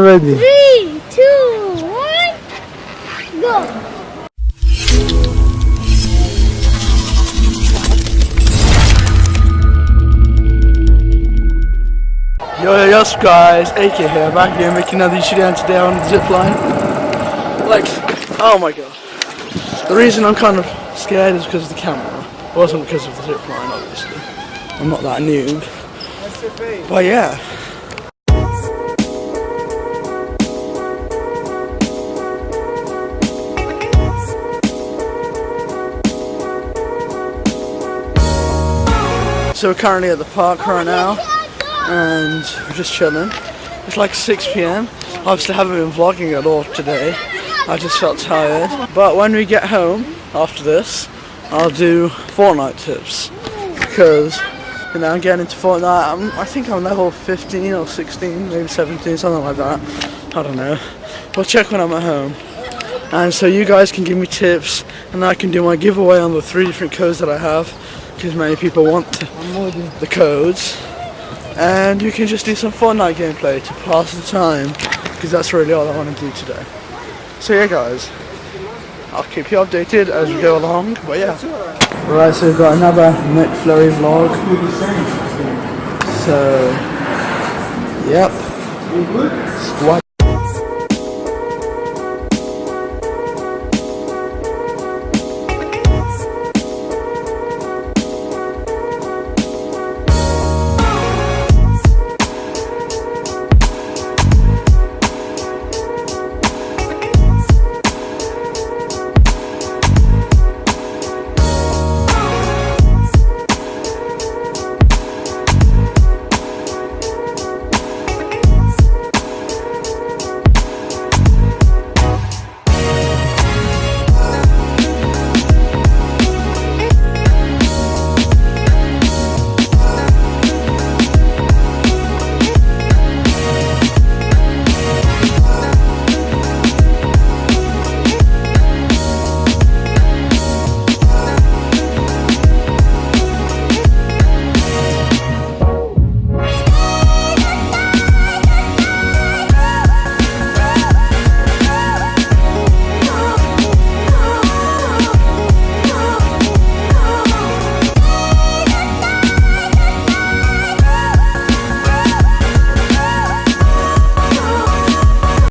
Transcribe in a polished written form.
Ready? 3, 2, 1, go! Yes guys, AK here, back here making another YouTube video, and today on the zip line. Like, oh my god. The reason I'm kind of scared is because of the camera. It wasn't because of the zip line, obviously. I'm not that noob. But yeah. So we're currently at the park right now, and we're just chilling. It's like 6 PM. Obviously I haven't been vlogging at all today. I just felt tired. But when we get home after this, I'll do Fortnite tips. Because, you know, I'm getting into Fortnite. I think I'm level 15 or 16, maybe 17, something like that. I don't know. We'll check when I'm at home. And so you guys can give me tips, and I can do my giveaway on the 3 different codes that I have, because many people want the codes. And you can just do some Fortnite gameplay to pass the time, because that's really all I want to do today. So yeah guys, I'll keep you updated as we go along, but yeah. Right, so we've got another McFlurry vlog. So, yep. Squad